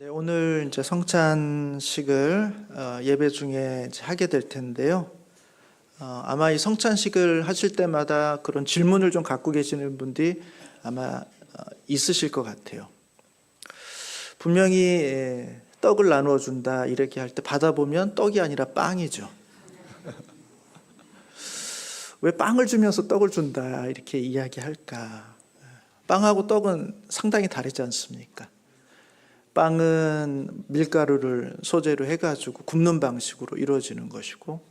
네, 오늘 이제 성찬식을 예배 중에 이제 하게 될 텐데요. 아마 이 성찬식을 하실 때마다 그런 질문을 좀 갖고 계시는 분들이 아마 있으실 것 같아요. 분명히 떡을 나누어 준다 이렇게 할 때 받아보면 떡이 아니라 빵이죠. 왜 빵을 주면서 떡을 준다 이렇게 이야기할까? 빵하고 떡은 상당히 다르지 않습니까? 빵은 밀가루를 소재로 해가지고 굽는 방식으로 이루어지는 것이고,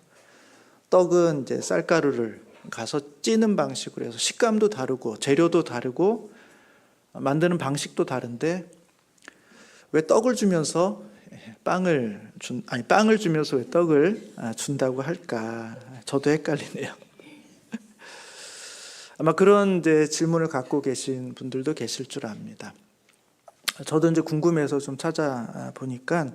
떡은 이제 쌀가루를 가서 찌는 방식으로 해서 식감도 다르고 재료도 다르고 만드는 방식도 다른데, 왜 떡을 주면서 빵을 주면서 왜 떡을 준다고 할까? 저도 헷갈리네요. 아마 그런 이제 질문을 갖고 계신 분들도 계실 줄 압니다. 저도 이제 궁금해서 좀 찾아보니까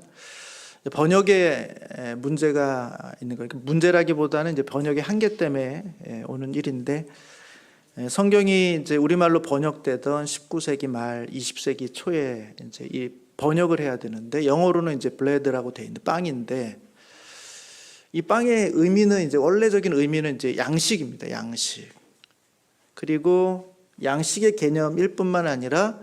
번역에 문제가 있는 거예요. 문제라기보다는 이제 번역의 한계 때문에 오는 일인데, 성경이 이제 우리말로 번역되던 19세기 말 20세기 초에 이제 이 번역을 해야 되는데, 영어로는 이제 bread라고 돼 있는 빵인데, 이 빵의 의미는 이제 원래적인 의미는 이제 양식입니다. 양식. 그리고 양식의 개념일 뿐만 아니라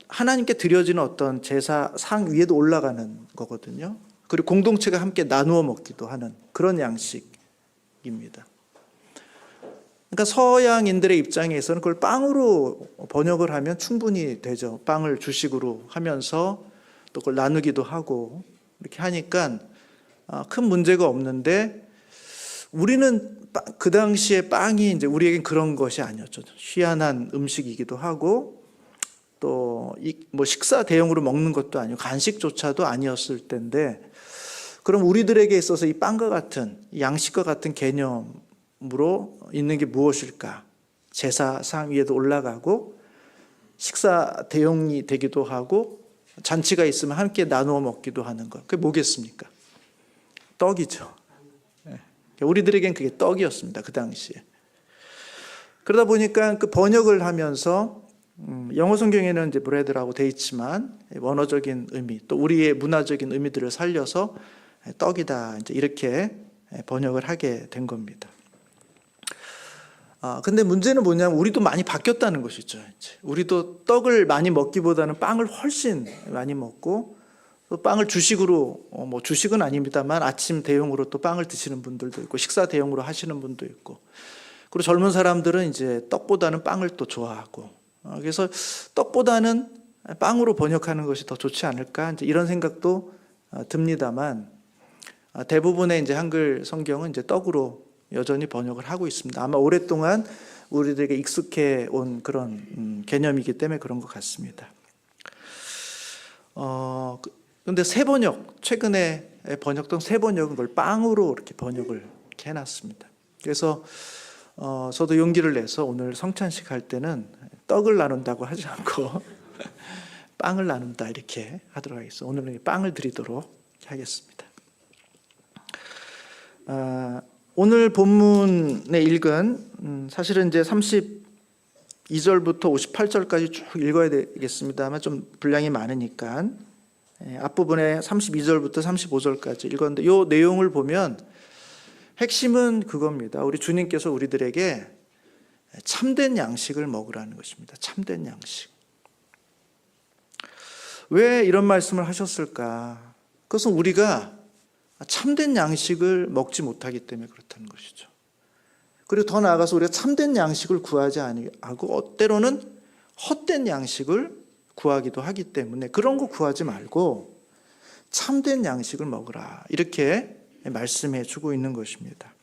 하나님께 드려지는 어떤 제사 상 위에도 올라가는 거거든요. 그리고 공동체가 함께 나누어 먹기도 하는 그런 양식입니다. 그러니까 서양인들의 입장에서는 그걸 빵으로 번역을 하면 충분히 되죠. 빵을 주식으로 하면서 또 그걸 나누기도 하고 이렇게 하니까 큰 문제가 없는데, 우리는 그 당시에 빵이 이제 우리에겐 그런 것이 아니었죠. 희한한 음식이기도 하고, 또 뭐 식사 대용으로 먹는 것도 아니고 간식조차도 아니었을 텐데, 그럼 우리들에게 있어서 이 빵과 같은 양식과 같은 개념으로 있는 게 무엇일까? 제사상 위에도 올라가고 식사 대용이 되기도 하고 잔치가 있으면 함께 나누어 먹기도 하는 것, 그게 뭐겠습니까? 떡이죠. 우리들에겐 그게 떡이었습니다, 그 당시에. 그러다 보니까 그 번역을 하면서 영어 성경에는 이제 bread라고 돼 있지만 원어적인 의미, 또 우리의 문화적인 의미들을 살려서 떡이다 이제 이렇게 번역을 하게 된 겁니다. 근데 문제는 뭐냐면 우리도 많이 바뀌었다는 것이죠. 이제 우리도 떡을 많이 먹기보다는 빵을 훨씬 많이 먹고, 또 빵을 주식으로, 뭐 주식은 아닙니다만 아침 대용으로 또 빵을 드시는 분들도 있고 식사 대용으로 하시는 분도 있고, 그리고 젊은 사람들은 이제 떡보다는 빵을 또 좋아하고, 그래서 떡보다는 빵으로 번역하는 것이 더 좋지 않을까 이제 이런 생각도 듭니다만, 대부분의 이제 한글 성경은 이제 떡으로 여전히 번역을 하고 있습니다. 아마 오랫동안 우리들에게 익숙해 온 그런 개념이기 때문에 그런 것 같습니다. 근데 새 번역, 최근에 번역된 새 번역은 그걸 빵으로 이렇게 번역을 이렇게 해놨습니다. 그래서 저도 용기를 내서 오늘 성찬식 할 때는 떡을 나눈다고 하지 않고 빵을 나눈다 이렇게 하도록 하겠습니다. 오늘은 빵을 드리도록 하겠습니다. 오늘 본문에 읽은 사실은 이제 32절부터 58절까지 쭉 읽어야 되겠습니다만 좀 분량이 많으니까 앞부분에 32절부터 35절까지 읽었는데, 이 내용을 보면 핵심은 그겁니다. 우리 주님께서 우리들에게 참된 양식을 먹으라는 것입니다. 참된 양식. 왜 이런 말씀을 하셨을까? 그것은 우리가 참된 양식을 먹지 못하기 때문에 그렇다는 것이죠. 그리고 더 나아가서 우리가 참된 양식을 구하지 아니하고 때로는 헛된 양식을 구하기도 하기 때문에 그런 거 구하지 말고 참된 양식을 먹으라 이렇게 말씀해 주고 있는 것입니다.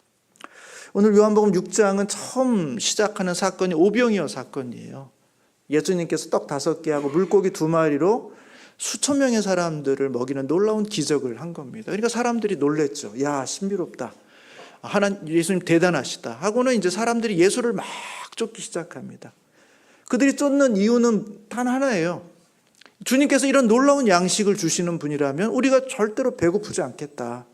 오늘 요한복음 6장은 처음 시작하는 사건이 오병이어 사건이에요. 예수님께서 떡 5개하고 물고기 2마리로 수천 명의 사람들을 먹이는 놀라운 기적을 한 겁니다. 그러니까 사람들이 놀랬죠. 야, 신비롭다. 예수님 대단하시다 하고는 이제 사람들이 예수를 막 쫓기 시작합니다. 그들이 쫓는 이유는 단 하나예요. 주님께서 이런 놀라운 양식을 주시는 분이라면 우리가 절대로 배고프지 않겠다.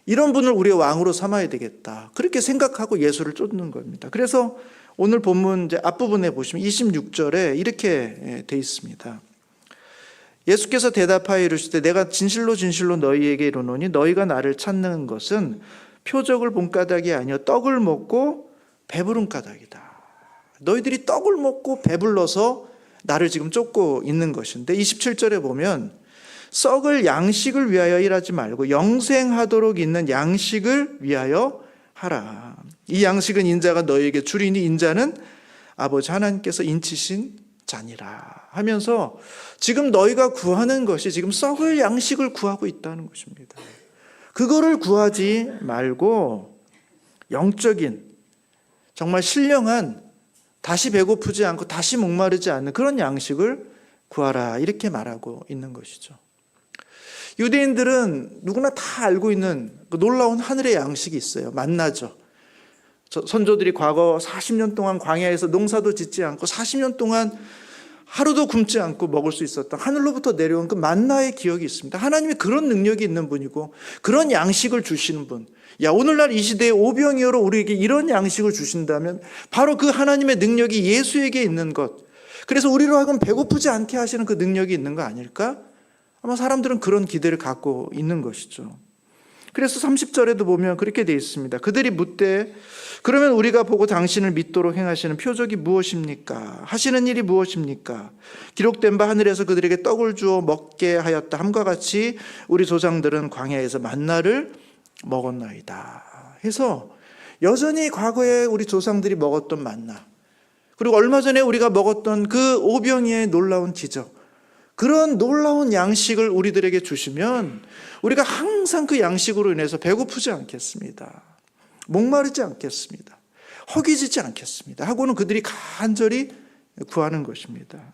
이런 분을 우리의 왕으로 삼아야 되겠다. 그렇게 생각하고 예수를 쫓는 겁니다. 그래서 오늘 본문 이제 앞부분에 보시면 26절에 이렇게 돼 있습니다. 예수께서 대답하여 이르시되 내가 진실로 진실로 너희에게 이르노니 너희가 나를 찾는 것은 표적을 본 까닭이 아니요 떡을 먹고 배부른 까닭이다. 너희들이 떡을 먹고 배불러서 나를 지금 쫓고 있는 것인데 27절에 보면 썩을 양식을 위하여 일하지 말고 영생하도록 있는 양식을 위하여 하라. 이 양식은 인자가 너희에게 주리니 인자는 아버지 하나님께서 인치신 자니라 하면서 지금 너희가 구하는 것이 지금 썩을 양식을 구하고 있다는 것입니다. 그거를 구하지 말고 영적인 정말 신령한 다시 배고프지 않고 다시 목마르지 않는 그런 양식을 구하라 이렇게 말하고 있는 것이죠. 유대인들은 누구나 다 알고 있는 그 놀라운 하늘의 양식이 있어요. 만나죠. 선조들이 과거 40년 동안 광야에서 농사도 짓지 않고 40년 동안 하루도 굶지 않고 먹을 수 있었던 하늘로부터 내려온 그 만나의 기억이 있습니다. 하나님이 그런 능력이 있는 분이고 그런 양식을 주시는 분. 야, 오늘날 이 시대에 오병이어로 우리에게 이런 양식을 주신다면 바로 그 하나님의 능력이 예수에게 있는 것. 그래서 우리로 하여금 배고프지 않게 하시는 그 능력이 있는 거 아닐까? 아마 사람들은 그런 기대를 갖고 있는 것이죠. 그래서 30절에도 보면 그렇게 되어 있습니다. 그들이 묻되 그러면 우리가 보고 당신을 믿도록 행하시는 표적이 무엇입니까? 하시는 일이 무엇입니까? 기록된 바 하늘에서 그들에게 떡을 주어 먹게 하였다 함과 같이 우리 조상들은 광야에서 만나를 먹었나이다 해서 여전히 과거에 우리 조상들이 먹었던 만나, 그리고 얼마 전에 우리가 먹었던 그 오병이의 놀라운 기적, 그런 놀라운 양식을 우리들에게 주시면 우리가 항상 그 양식으로 인해서 배고프지 않겠습니다. 목마르지 않겠습니다. 허기지지 않겠습니다. 하고는 그들이 간절히 구하는 것입니다.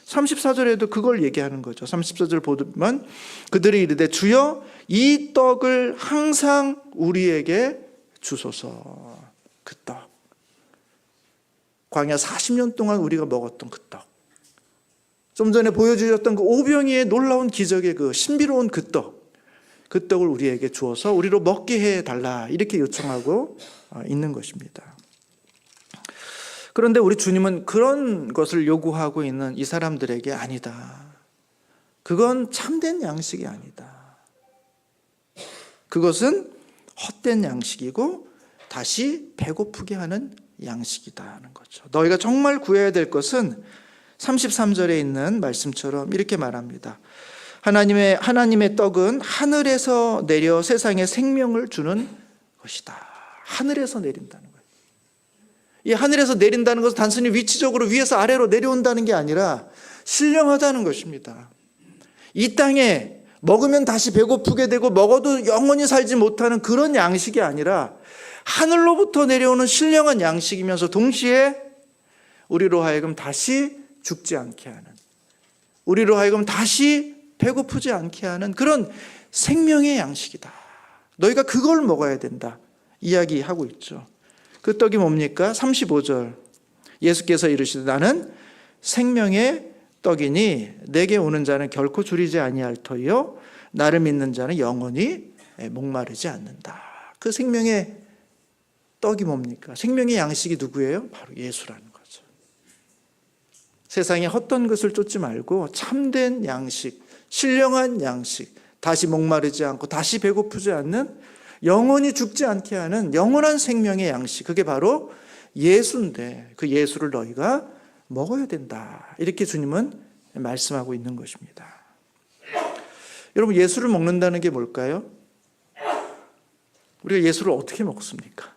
34절에도 그걸 얘기하는 거죠. 34절 보면 그들이 이르되 주여 이 떡을 항상 우리에게 주소서. 그 떡, 광야 40년 동안 우리가 먹었던 그 떡, 좀 전에 보여주셨던 그 오병이의 놀라운 기적의 그 신비로운 그 떡을 우리에게 주어서 우리로 먹게 해달라 이렇게 요청하고 있는 것입니다. 그런데 우리 주님은 그런 것을 요구하고 있는 이 사람들에게 아니다. 그건 참된 양식이 아니다. 그것은 헛된 양식이고 다시 배고프게 하는 양식이다는 거죠. 너희가 정말 구해야 될 것은 33절에 있는 말씀처럼 이렇게 말합니다. 하나님의 떡은 하늘에서 내려 세상에 생명을 주는 것이다. 하늘에서 내린다는 거예요. 이 하늘에서 내린다는 것은 단순히 위치적으로 위에서 아래로 내려온다는 게 아니라 신령하다는 것입니다. 이 땅에 먹으면 다시 배고프게 되고 먹어도 영원히 살지 못하는 그런 양식이 아니라 하늘로부터 내려오는 신령한 양식이면서 동시에 우리로 하여금 다시 죽지 않게 하는, 우리로 하여금 다시 배고프지 않게 하는 그런 생명의 양식이다. 너희가 그걸 먹어야 된다 이야기하고 있죠. 그 떡이 뭡니까? 35절 예수께서 이르시되 나는 생명의 떡이니 내게 오는 자는 결코 줄이지 아니할 터이요 나를 믿는 자는 영원히 목마르지 않는다. 그 생명의 떡이 뭡니까? 생명의 양식이 누구예요? 바로 예수라는 거죠. 세상에 헛된 것을 쫓지 말고 참된 양식, 신령한 양식, 다시 목마르지 않고 다시 배고프지 않는, 영원히 죽지 않게 하는 영원한 생명의 양식, 그게 바로 예수인데 그 예수를 너희가 먹어야 된다. 이렇게 주님은 말씀하고 있는 것입니다. 여러분, 예수를 먹는다는 게 뭘까요? 우리가 예수를 어떻게 먹습니까?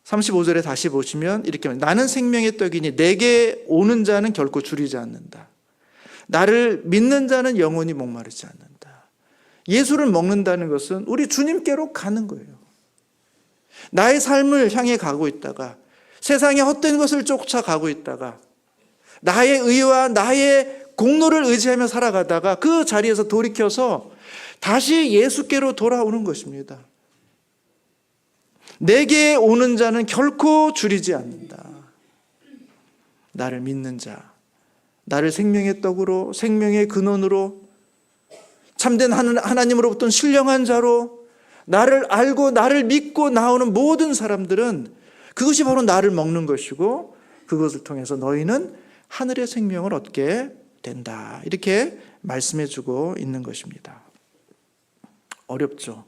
35절에 다시 보시면 이렇게 말합니다. 나는 생명의 떡이니 내게 오는 자는 결코 줄이지 않는다. 나를 믿는 자는 영원히 목마르지 않는다. 예수를 먹는다는 것은 우리 주님께로 가는 거예요. 나의 삶을 향해 가고 있다가 세상의 헛된 것을 쫓아가고 있다가 나의 의와 나의 공로를 의지하며 살아가다가 그 자리에서 돌이켜서 다시 예수께로 돌아오는 것입니다. 내게 오는 자는 결코 줄이지 않는다. 나를 믿는 자, 나를 생명의 떡으로, 생명의 근원으로, 참된 하나님으로부터 신령한 자로 나를 알고 나를 믿고 나오는 모든 사람들은 그것이 바로 나를 먹는 것이고, 그것을 통해서 너희는 하늘의 생명을 얻게 된다. 이렇게 말씀해주고 있는 것입니다. 어렵죠.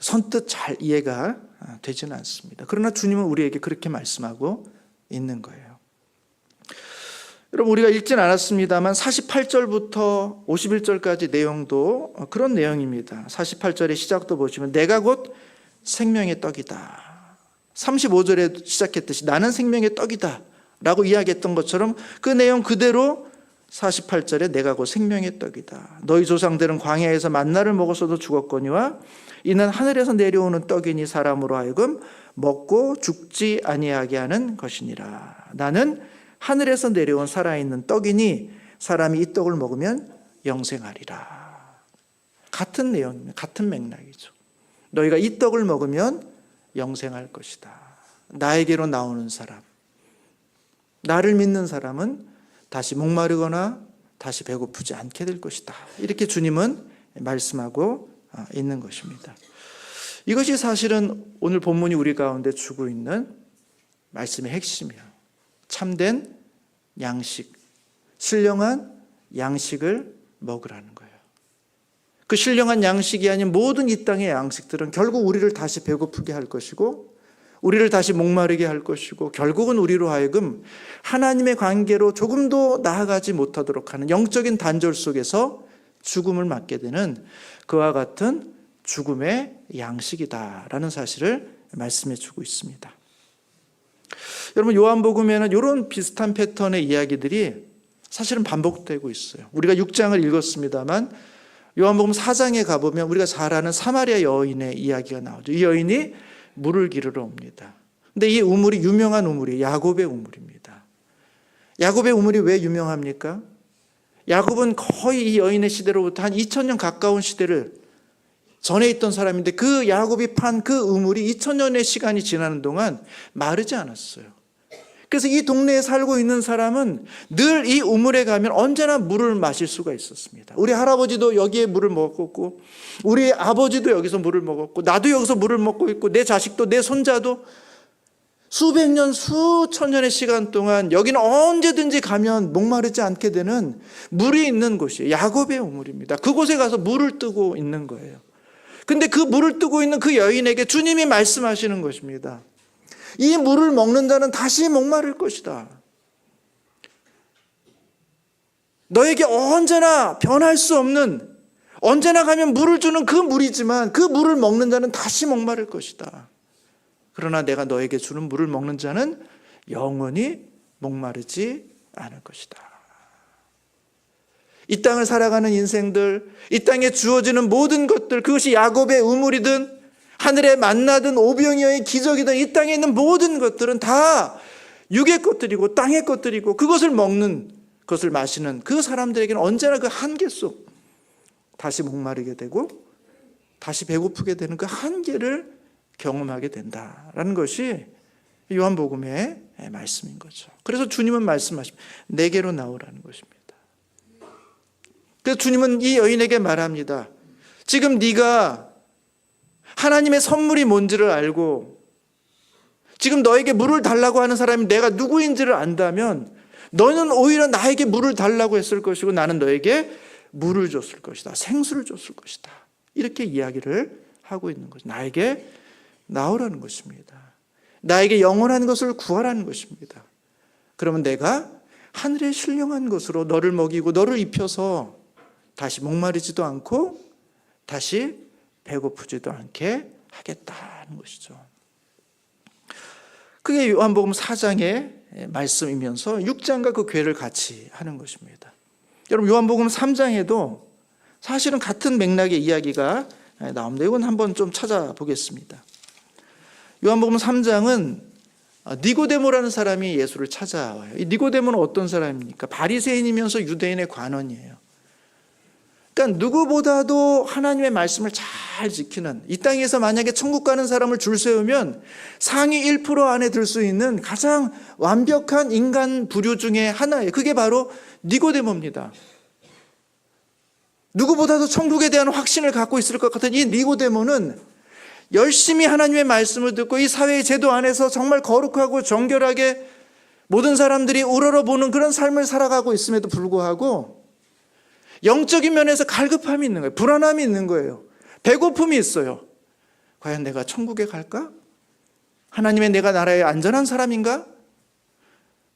선뜻 잘 이해가 되지는 않습니다. 그러나 주님은 우리에게 그렇게 말씀하고 있는 거예요. 여러분, 우리가 읽진 않았습니다만 48절부터 51절까지 내용도 그런 내용입니다. 48절의 시작도 보시면 내가 곧 생명의 떡이다. 35절에 시작했듯이 나는 생명의 떡이다 라고 이야기했던 것처럼 그 내용 그대로 48절에 내가 곧 생명의 떡이다. 너희 조상들은 광야에서 만나를 먹었어도 죽었거니와 이는 하늘에서 내려오는 떡이니 사람으로 하여금 먹고 죽지 아니하게 하는 것이니라. 나는 하늘에서 내려온 살아있는 떡이니 사람이 이 떡을 먹으면 영생하리라. 같은 내용입니다. 같은 맥락이죠. 너희가 이 떡을 먹으면 영생할 것이다. 나에게로 나오는 사람, 나를 믿는 사람은 다시 목마르거나 다시 배고프지 않게 될 것이다. 이렇게 주님은 말씀하고 있는 것입니다. 이것이 사실은 오늘 본문이 우리 가운데 주고 있는 말씀의 핵심이에요. 참된 양식, 신령한 양식을 먹으라는 거예요. 그 신령한 양식이 아닌 모든 이 땅의 양식들은 결국 우리를 다시 배고프게 할 것이고 우리를 다시 목마르게 할 것이고 결국은 우리로 하여금 하나님의 관계로 조금도 나아가지 못하도록 하는 영적인 단절 속에서 죽음을 맞게 되는 그와 같은 죽음의 양식이다라는 사실을 말씀해 주고 있습니다. 여러분, 요한복음에는 이런 비슷한 패턴의 이야기들이 사실은 반복되고 있어요. 우리가 6장을 읽었습니다만 요한복음 4장에 가보면 우리가 잘 아는 사마리아 여인의 이야기가 나오죠. 이 여인이 물을 기르러 옵니다. 근데 이 우물이 유명한 우물이에요. 야곱의 우물입니다. 야곱의 우물이 왜 유명합니까? 야곱은 거의 이 여인의 시대로부터 한 2000년 가까운 시대를 전에 있던 사람인데 그 야곱이 판 그 우물이 2000년의 시간이 지나는 동안 마르지 않았어요. 그래서 이 동네에 살고 있는 사람은 늘 이 우물에 가면 언제나 물을 마실 수가 있었습니다. 우리 할아버지도 여기에 물을 먹었고 우리 아버지도 여기서 물을 먹었고 나도 여기서 물을 먹고 있고 내 자식도 내 손자도 수백 년 수천 년의 시간 동안 여기는 언제든지 가면 목마르지 않게 되는 물이 있는 곳이에요. 야곱의 우물입니다. 그곳에 가서 물을 뜨고 있는 거예요. 근데 그 물을 뜨고 있는 그 여인에게 주님이 말씀하시는 것입니다. 이 물을 먹는 자는 다시 목마를 것이다. 너에게 언제나 변할 수 없는, 언제나 가면 물을 주는 그 물이지만 그 물을 먹는 자는 다시 목마를 것이다. 그러나 내가 너에게 주는 물을 먹는 자는 영원히 목마르지 않을 것이다. 이 땅을 살아가는 인생들, 이 땅에 주어지는 모든 것들, 그것이 야곱의 우물이든 하늘의 만나든 오병이어의 기적이든 이 땅에 있는 모든 것들은 다 육의 것들이고 땅의 것들이고 그것을 먹는, 그것을 마시는 그 사람들에게는 언제나 그 한계 속 다시 목마르게 되고 다시 배고프게 되는 그 한계를 경험하게 된다라는 것이 요한복음의 말씀인 거죠. 그래서 주님은 말씀하십니다. 내게로 나오라는 것입니다. 그래서 주님은 이 여인에게 말합니다. 지금 네가 하나님의 선물이 뭔지를 알고 지금 너에게 물을 달라고 하는 사람이 내가 누구인지를 안다면 너는 오히려 나에게 물을 달라고 했을 것이고 나는 너에게 물을 줬을 것이다. 생수를 줬을 것이다. 이렇게 이야기를 하고 있는 거죠. 나에게 나오라는 것입니다. 나에게 영원한 것을 구하라는 것입니다. 그러면 내가 하늘의 신령한 것으로 너를 먹이고 너를 입혀서 다시 목마르지도 않고 다시 배고프지도 않게 하겠다는 것이죠. 그게 요한복음 4장의 말씀이면서 6장과 그 궤를 같이 하는 것입니다. 여러분, 요한복음 3장에도 사실은 같은 맥락의 이야기가 나옵니다. 이건 한번 좀 찾아보겠습니다. 요한복음 3장은 니고데모라는 사람이 예수를 찾아와요. 이 니고데모는 어떤 사람입니까? 바리새인이면서 유대인의 관원이에요. 그러니까 누구보다도 하나님의 말씀을 잘 지키는, 이 땅에서 만약에 천국 가는 사람을 줄 세우면 상위 1% 안에 들 수 있는 가장 완벽한 인간 부류 중에 하나예요. 그게 바로 니고데모입니다. 누구보다도 천국에 대한 확신을 갖고 있을 것 같은 이 니고데모는 열심히 하나님의 말씀을 듣고 이 사회의 제도 안에서 정말 거룩하고 정결하게 모든 사람들이 우러러보는 그런 삶을 살아가고 있음에도 불구하고 영적인 면에서 갈급함이 있는 거예요. 불안함이 있는 거예요. 배고픔이 있어요. 과연 내가 천국에 갈까? 하나님의 내가 나라에 안전한 사람인가?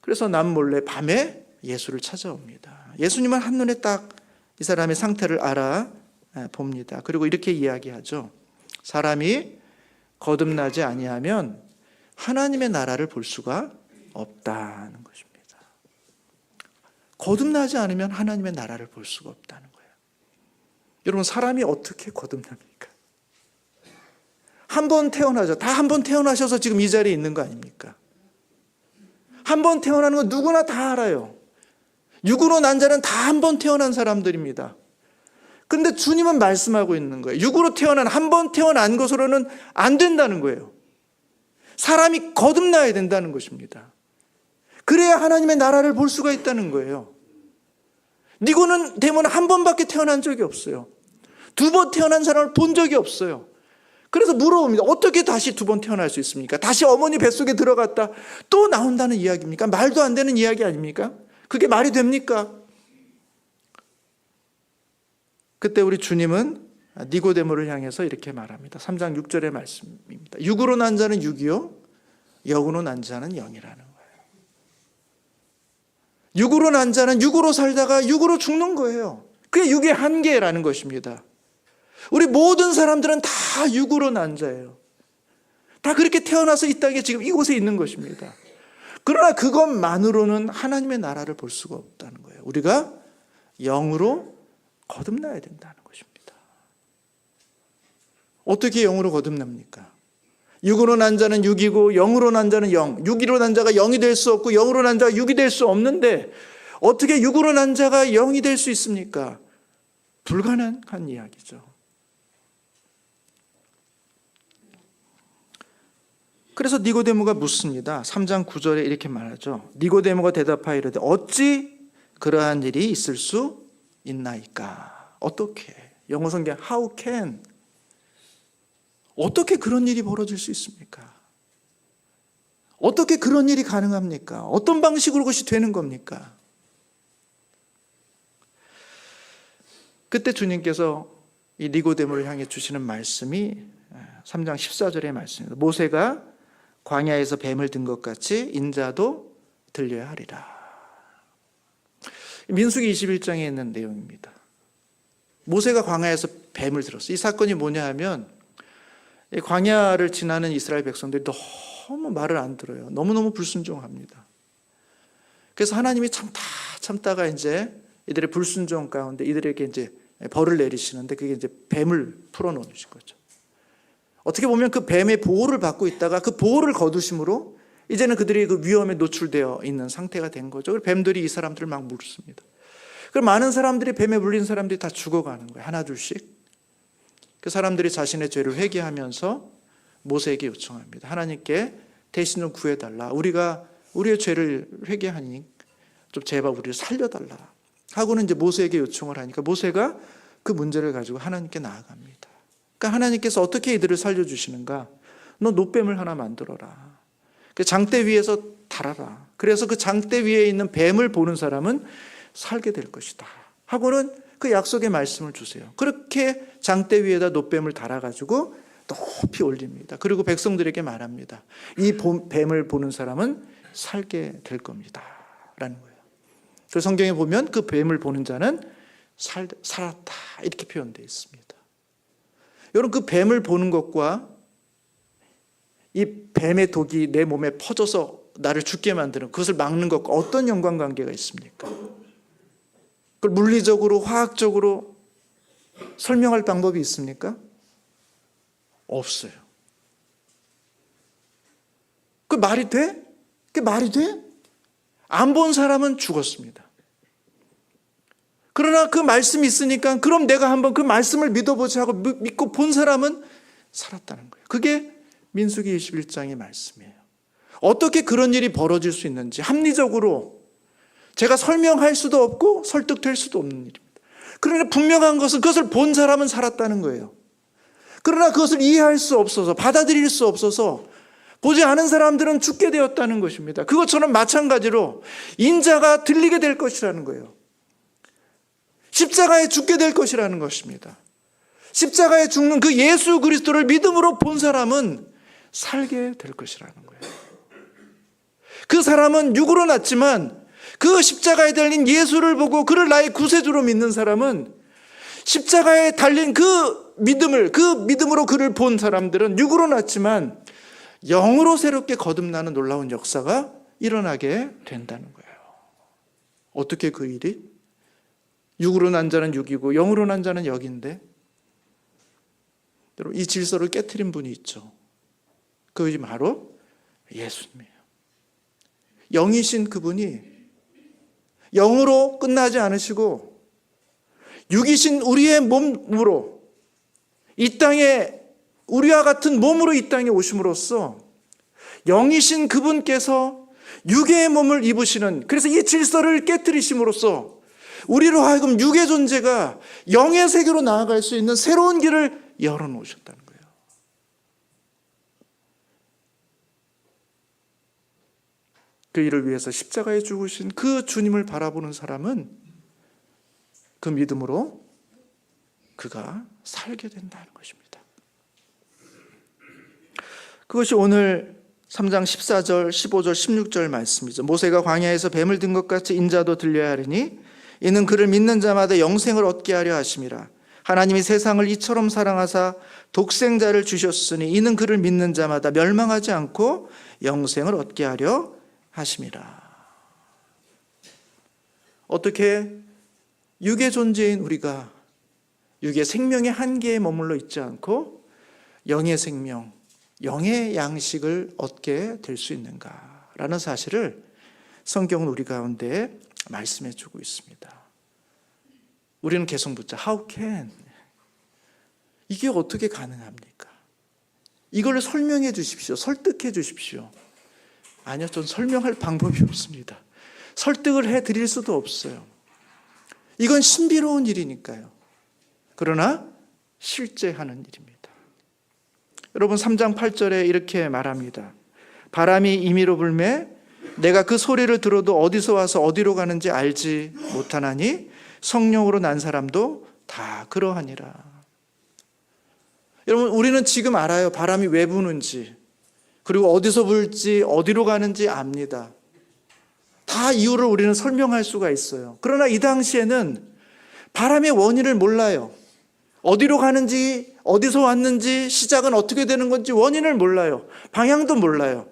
그래서 남몰래 밤에 예수를 찾아옵니다. 예수님은 한눈에 딱 이 사람의 상태를 알아봅니다. 그리고 이렇게 이야기하죠. 사람이 거듭나지 아니하면 하나님의 나라를 볼 수가 없다는 것입니다. 거듭나지 않으면 하나님의 나라를 볼 수가 없다는 거예요. 여러분, 사람이 어떻게 거듭납니까? 한 번 태어나죠. 다 한 번 태어나셔서 지금 이 자리에 있는 거 아닙니까? 한 번 태어나는 건 누구나 다 알아요. 육으로 난 자는 다 한 번 태어난 사람들입니다. 그런데 주님은 말씀하고 있는 거예요. 육으로 태어난, 한 번 태어난 것으로는 안 된다는 거예요. 사람이 거듭나야 된다는 것입니다. 그래야 하나님의 나라를 볼 수가 있다는 거예요. 니고는 한 번밖에 태어난 적이 없어요. 두 번 태어난 사람을 본 적이 없어요. 그래서 물어봅니다. 어떻게 다시 두 번 태어날 수 있습니까? 다시 어머니 뱃속에 들어갔다 또 나온다는 이야기입니까? 말도 안 되는 이야기 아닙니까? 그게 말이 됩니까? 그때 우리 주님은 니고데모를 향해서 이렇게 말합니다. 3장 6절의 말씀입니다. 육으로 난 자는 육이요, 영으로 난 자는 영이라는 거예요. 육으로 난 자는 육으로 살다가 육으로 죽는 거예요. 그게 육의 한계라는 것입니다. 우리 모든 사람들은 다 육으로 난 자예요. 다 그렇게 태어나서 이 땅에 지금 이곳에 있는 것입니다. 그러나 그것만으로는 하나님의 나라를 볼 수가 없다는 거예요. 우리가 영으로 거듭나야 된다는 것입니다. 어떻게 영으로 거듭납니까? 육으로 난 자는 육이고 영으로 난 자는 영. 육으로 난 자가 영이 될 수 없고 영으로 난 자가 육이 될 수 없는데 어떻게 육으로 난 자가 영이 될 수 있습니까? 불가능한 이야기죠. 그래서 니고데모가 묻습니다. 3장 9절에 이렇게 말하죠. 니고데모가 대답하여 이르되 어찌 그러한 일이 있을 수 있나이까? 어떻게? 영어 성경 how can? 어떻게 그런 일이 벌어질 수 있습니까? 어떻게 그런 일이 가능합니까? 어떤 방식으로 그것이 되는 겁니까? 그때 주님께서 이 니고데모를 향해 주시는 말씀이 3장 14절의 말씀입니다. 모세가 광야에서 뱀을 든 것 같이 인자도 들려야 하리라. 민수기 21장에 있는 내용입니다. 모세가 광야에서 뱀을 들었어요. 이 사건이 뭐냐 하면 광야를 지나는 이스라엘 백성들이 너무 말을 안 들어요. 너무너무 불순종합니다. 그래서 하나님이 참다가 이제 이들의 불순종 가운데 이들에게 이제 벌을 내리시는데 그게 이제 뱀을 풀어놓으신 거죠. 어떻게 보면 그 뱀의 보호를 받고 있다가 그 보호를 거두심으로 이제는 그들이 그 위험에 노출되어 있는 상태가 된 거죠. 그래서 뱀들이 이 사람들을 막 물습니다. 그럼 많은 사람들이 뱀에 물린 사람들이 다 죽어가는 거예요. 하나 둘씩. 그 사람들이 자신의 죄를 회개하면서 모세에게 요청합니다. 하나님께 대신 좀 구해달라. 우리가 우리의 죄를 회개하니 좀 제발 우리를 살려달라. 하고는 이제 모세에게 요청을 하니까 모세가 그 문제를 가지고 하나님께 나아갑니다. 그러니까 하나님께서 어떻게 이들을 살려주시는가? 너 노뱀을 하나 만들어라. 그 장대 위에서 달아라. 그래서 그 장대 위에 있는 뱀을 보는 사람은 살게 될 것이다. 하고는 그 약속의 말씀을 주세요. 그렇게 장대 위에다 노뱀을 달아가지고 높이 올립니다. 그리고 백성들에게 말합니다. 이 뱀을 보는 사람은 살게 될 겁니다. 라는 거예요. 그 성경에 보면 그 뱀을 보는 자는 살았다. 이렇게 표현되어 있습니다. 여러분, 그 뱀을 보는 것과 이 뱀의 독이 내 몸에 퍼져서 나를 죽게 만드는 그것을 막는 것과 어떤 연관관계가 있습니까? 그걸 물리적으로, 화학적으로 설명할 방법이 있습니까? 없어요. 그 말이 돼? 그게 말이 돼? 안 본 사람은 죽었습니다. 그러나 그 말씀이 있으니까 그럼 내가 한번 그 말씀을 믿어보자 하고 믿고 본 사람은 살았다는 거예요. 그게 민수기 21장의 말씀이에요. 어떻게 그런 일이 벌어질 수 있는지 합리적으로 제가 설명할 수도 없고 설득될 수도 없는 일입니다. 그러나 분명한 것은 그것을 본 사람은 살았다는 거예요. 그러나 그것을 이해할 수 없어서 받아들일 수 없어서 보지 않은 사람들은 죽게 되었다는 것입니다. 그것처럼 마찬가지로 인자가 들리게 될 것이라는 거예요. 십자가에 죽게 될 것이라는 것입니다. 십자가에 죽는 그 예수 그리스도를 믿음으로 본 사람은 살게 될 것이라는 거예요. 그 사람은 육으로 났지만 그 십자가에 달린 예수를 보고 그를 나의 구세주로 믿는 사람은 십자가에 달린 그 믿음으로 그를 본 사람들은 육으로 났지만 영으로 새롭게 거듭나는 놀라운 역사가 일어나게 된다는 거예요. 어떻게 그 일이? 육으로 난 자는 육이고 영으로 난 자는 영인데, 여러분 이 질서를 깨트린 분이 있죠. 그것이 바로 예수님이에요. 영이신 그분이 영으로 끝나지 않으시고 육이신 우리의 몸으로 이 땅에 우리와 같은 몸으로 이 땅에 오심으로써 영이신 그분께서 육의 몸을 입으시는, 그래서 이 질서를 깨트리심으로써 우리로 하여금 육의 존재가 영의 세계로 나아갈 수 있는 새로운 길을 열어놓으셨다는 거예요. 그 일을 위해서 십자가에 죽으신 그 주님을 바라보는 사람은 그 믿음으로 그가 살게 된다는 것입니다. 그것이 오늘 3장 14절, 15절, 16절 말씀이죠. 모세가 광야에서 뱀을 든 것 같이 인자도 들려야 하리니 이는 그를 믿는 자마다 영생을 얻게 하려 하심이라. 하나님이 세상을 이처럼 사랑하사 독생자를 주셨으니 이는 그를 믿는 자마다 멸망하지 않고 영생을 얻게 하려 하심이라. 어떻게 육의 존재인 우리가 육의 생명의 한계에 머물러 있지 않고 영의 생명, 영의 양식을 얻게 될 수 있는가라는 사실을 성경은 우리 가운데 말씀해 주고 있습니다. 우리는 계속 묻자. How can? 이게 어떻게 가능합니까? 이걸 설명해 주십시오. 설득해 주십시오. 아니요, 전 설명할 방법이 없습니다. 설득을 해드릴 수도 없어요. 이건 신비로운 일이니까요. 그러나 실제 하는 일입니다. 여러분 3장 8절에 이렇게 말합니다. 바람이 임의로 불매 내가 그 소리를 들어도 어디서 와서 어디로 가는지 알지 못하나니 성령으로 난 사람도 다 그러하니라. 여러분 우리는 지금 알아요. 바람이 왜 부는지, 그리고 어디서 불지 어디로 가는지 압니다. 다 이유를 우리는 설명할 수가 있어요. 그러나 이 당시에는 바람의 원인을 몰라요. 어디로 가는지, 어디서 왔는지, 시작은 어떻게 되는 건지 원인을 몰라요. 방향도 몰라요.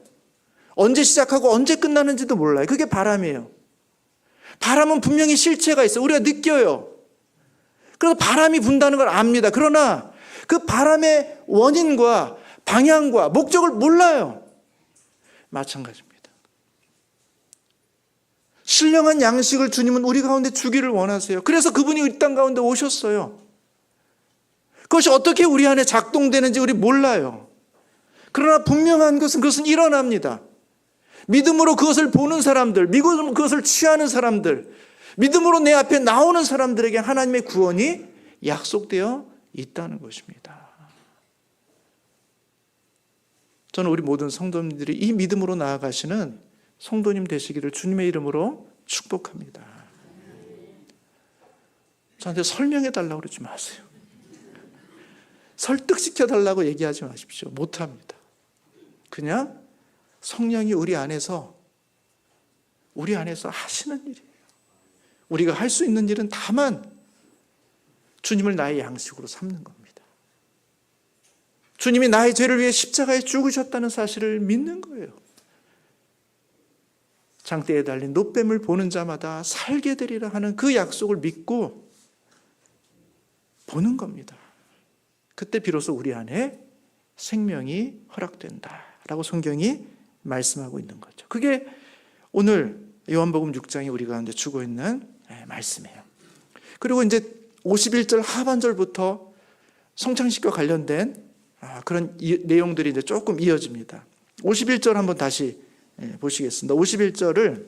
언제 시작하고 언제 끝나는지도 몰라요. 그게 바람이에요. 바람은 분명히 실체가 있어요. 우리가 느껴요. 그래서 바람이 분다는 걸 압니다. 그러나 그 바람의 원인과 방향과 목적을 몰라요. 마찬가지입니다. 신령한 양식을 주님은 우리 가운데 주기를 원하세요. 그래서 그분이 이 땅 가운데 오셨어요. 그것이 어떻게 우리 안에 작동되는지 우리 몰라요. 그러나 분명한 것은 그것은 일어납니다. 믿음으로 그것을 보는 사람들, 믿음으로 그것을 취하는 사람들, 믿음으로 내 앞에 나오는 사람들에게 하나님의 구원이 약속되어 있다는 것입니다. 저는 우리 모든 성도님들이 이 믿음으로 나아가시는 성도님 되시기를 주님의 이름으로 축복합니다. 저한테 설명해 달라고 그러지 마세요. 설득시켜 달라고 얘기하지 마십시오. 못합니다. 그냥 성령이 우리 안에서 하시는 일이에요. 우리가 할 수 있는 일은 다만 주님을 나의 양식으로 삼는 겁니다. 주님이 나의 죄를 위해 십자가에 죽으셨다는 사실을 믿는 거예요. 장대에 달린 놋뱀을 보는 자마다 살게 되리라 하는 그 약속을 믿고 보는 겁니다. 그때 비로소 우리 안에 생명이 허락된다라고 성경이 말씀하고 있는 거죠. 그게 오늘 요한복음 6장이 우리 가운데 주고 있는 말씀이에요. 그리고 이제 51절 하반절부터 성찬식과 관련된 그런 내용들이 이제 조금 이어집니다. 51절 한번 다시 보시겠습니다. 51절을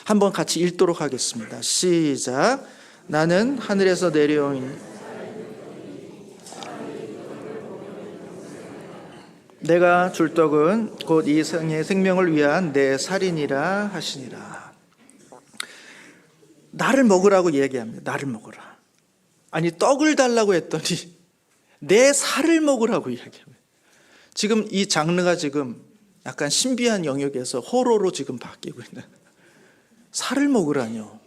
한번 같이 읽도록 하겠습니다. 시작. 나는 하늘에서 내려온 내가 줄 떡은 곧 이 세상의 생명을 위한 내 살이니라 하시니라. 나를 먹으라고 얘기합니다. 나를 먹으라. 아니, 떡을 달라고 했더니 내 살을 먹으라고 이야기합니다. 지금 이 장르가 지금 약간 신비한 영역에서 호러로 지금 바뀌고 있는, 살을 먹으라뇨.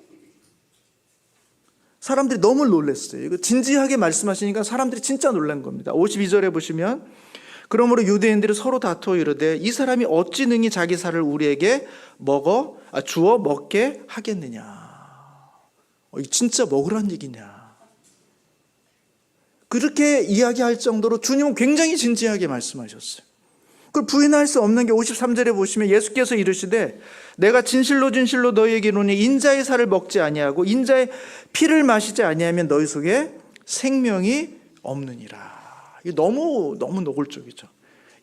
사람들이 너무 놀랐어요. 이거 진지하게 말씀하시니까 사람들이 진짜 놀란 겁니다. 52절에 보시면, 그러므로 유대인들이 서로 다투어 이르되 이 사람이 어찌 능히 자기 살을 우리에게 주어 먹게 하겠느냐. 진짜 먹으란 얘기냐. 그렇게 이야기할 정도로 주님은 굉장히 진지하게 말씀하셨어요. 그걸 부인할 수 없는 게 53절에 보시면 예수께서 이르시되 내가 진실로 진실로 너희에게 이르노니 인자의 살을 먹지 아니하고 인자의 피를 마시지 아니하면 너희 속에 생명이 없느니라. 이게 너무 노골적이죠.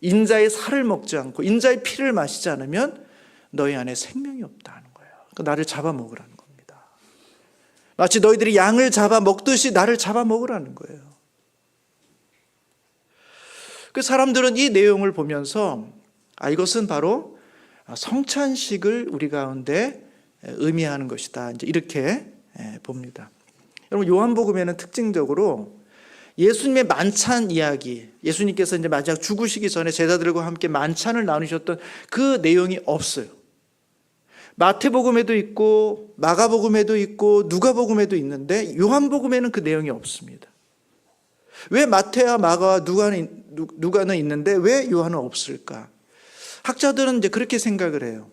인자의 살을 먹지 않고 인자의 피를 마시지 않으면 너희 안에 생명이 없다는 거예요. 그러니까 나를 잡아먹으라는 겁니다. 마치 너희들이 양을 잡아먹듯이 나를 잡아먹으라는 거예요. 그 사람들은 이 내용을 보면서 이것은 바로 성찬식을 우리 가운데 의미하는 것이다, 이제 이렇게 봅니다. 여러분, 요한복음에는 특징적으로 예수님의 만찬 이야기, 예수님께서 이제 마지막 죽으시기 전에 제자들과 함께 만찬을 나누셨던 그 내용이 없어요. 마태복음에도 있고 마가복음에도 있고 누가복음에도 있는데 요한복음에는 그 내용이 없습니다. 왜 마태와 마가와 누가는 있는데 왜 요한은 없을까? 학자들은 이제 그렇게 생각을 해요.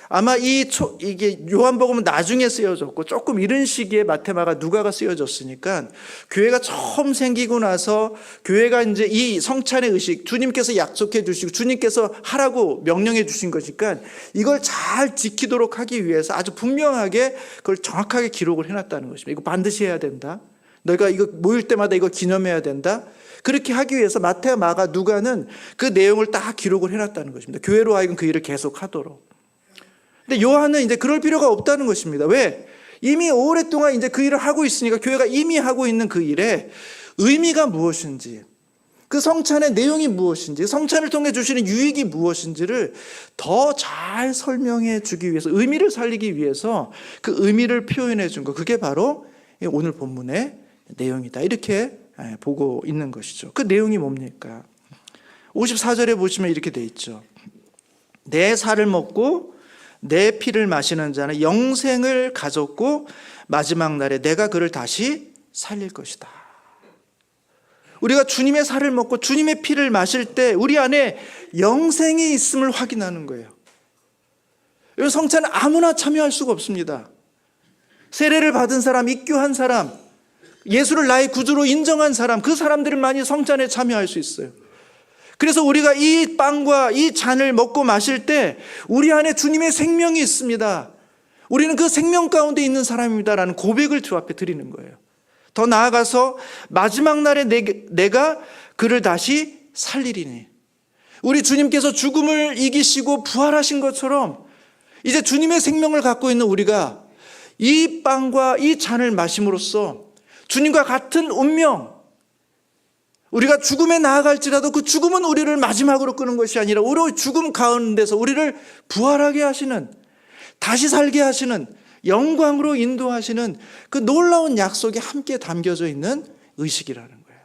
아마 이게 요한복음은 나중에 쓰여졌고 조금 이른 시기에 마태, 마가, 누가가 쓰여졌으니까 교회가 처음 생기고 나서 교회가 이제 이 성찬의 의식 주님께서 약속해 주시고 주님께서 하라고 명령해 주신 것이니까 이걸 잘 지키도록 하기 위해서 아주 분명하게 그걸 정확하게 기록을 해놨다는 것입니다. 이거 반드시 해야 된다. 너희가 이거 모일 때마다 이거 기념해야 된다. 그렇게 하기 위해서 마태, 마가, 누가는 그 내용을 딱 기록을 해놨다는 것입니다. 교회로 하여금 그 일을 계속하도록. 근데 요한은 이제 그럴 필요가 없다는 것입니다. 왜? 이미 오랫동안 이제 그 일을 하고 있으니까 교회가 이미 하고 있는 그 일에 의미가 무엇인지, 그 성찬의 내용이 무엇인지, 성찬을 통해 주시는 유익이 무엇인지를 더 잘 설명해 주기 위해서, 의미를 살리기 위해서 그 의미를 표현해 준 거, 그게 바로 오늘 본문의 내용이다, 이렇게 보고 있는 것이죠. 그 내용이 뭡니까? 54절에 보시면 이렇게 돼 있죠. 내 살을 먹고 내 피를 마시는 자는 영생을 가졌고 마지막 날에 내가 그를 다시 살릴 것이다. 우리가 주님의 살을 먹고 주님의 피를 마실 때 우리 안에 영생이 있음을 확인하는 거예요. 성찬은 아무나 참여할 수가 없습니다. 세례를 받은 사람, 입교한 사람, 예수를 나의 구주로 인정한 사람, 그 사람들만이 성찬에 참여할 수 있어요. 그래서 우리가 이 빵과 이 잔을 먹고 마실 때 우리 안에 주님의 생명이 있습니다. 우리는 그 생명 가운데 있는 사람입니다라는 고백을 주 앞에 드리는 거예요. 더 나아가서 마지막 날에 내가 그를 다시 살리리니, 우리 주님께서 죽음을 이기시고 부활하신 것처럼 이제 주님의 생명을 갖고 있는 우리가 이 빵과 이 잔을 마심으로써 주님과 같은 운명, 우리가 죽음에 나아갈지라도 그 죽음은 우리를 마지막으로 끄는 것이 아니라 오히려 죽음 가운데서 우리를 부활하게 하시는, 다시 살게 하시는, 영광으로 인도하시는 그 놀라운 약속이 함께 담겨져 있는 의식이라는 거예요.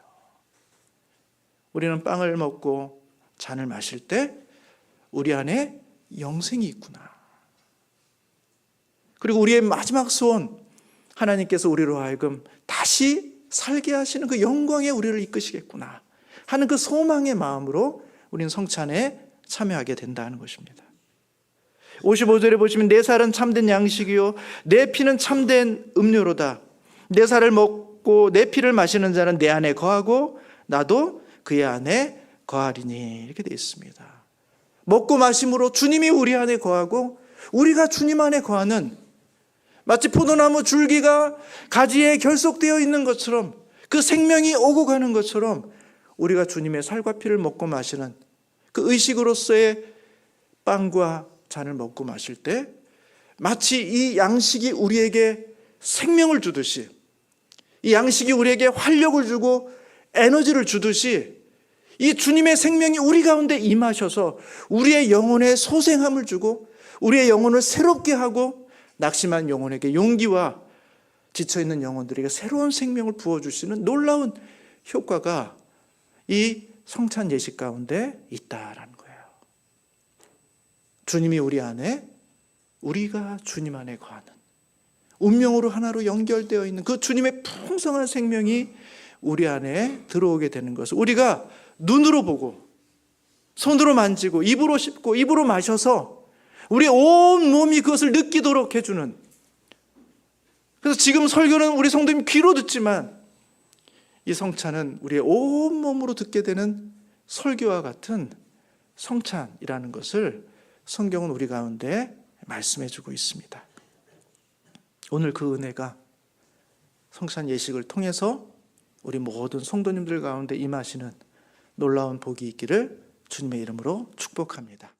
우리는 빵을 먹고 잔을 마실 때 우리 안에 영생이 있구나. 그리고 우리의 마지막 소원, 하나님께서 우리로 하여금 다시 살게 하시는 그 영광에 우리를 이끄시겠구나 하는 그 소망의 마음으로 우리는 성찬에 참여하게 된다는 것입니다. 55절에 보시면 내 살은 참된 양식이요 내 피는 참된 음료로다. 내 살을 먹고 내 피를 마시는 자는 내 안에 거하고 나도 그의 안에 거하리니, 이렇게 되어 있습니다. 먹고 마심으로 주님이 우리 안에 거하고 우리가 주님 안에 거하는, 마치 포도나무 줄기가 가지에 결속되어 있는 것처럼, 그 생명이 오고 가는 것처럼 우리가 주님의 살과 피를 먹고 마시는 그 의식으로서의 빵과 잔을 먹고 마실 때 마치 이 양식이 우리에게 생명을 주듯이, 이 양식이 우리에게 활력을 주고 에너지를 주듯이 이 주님의 생명이 우리 가운데 임하셔서 우리의 영혼에 소생함을 주고 우리의 영혼을 새롭게 하고 낙심한 영혼에게 용기와 지쳐있는 영혼들에게 새로운 생명을 부어주시는 놀라운 효과가 이 성찬 예식 가운데 있다라는 거예요. 주님이 우리 안에, 우리가 주님 안에 거하는 운명으로 하나로 연결되어 있는 그 주님의 풍성한 생명이 우리 안에 들어오게 되는 것을 우리가 눈으로 보고 손으로 만지고 입으로 씹고 입으로 마셔서 우리의 온 몸이 그것을 느끼도록 해주는, 그래서 지금 설교는 우리 성도님 귀로 듣지만 이 성찬은 우리의 온 몸으로 듣게 되는 설교와 같은 성찬이라는 것을 성경은 우리 가운데 말씀해 주고 있습니다. 오늘 그 은혜가 성찬 예식을 통해서 우리 모든 성도님들 가운데 임하시는 놀라운 복이 있기를 주님의 이름으로 축복합니다.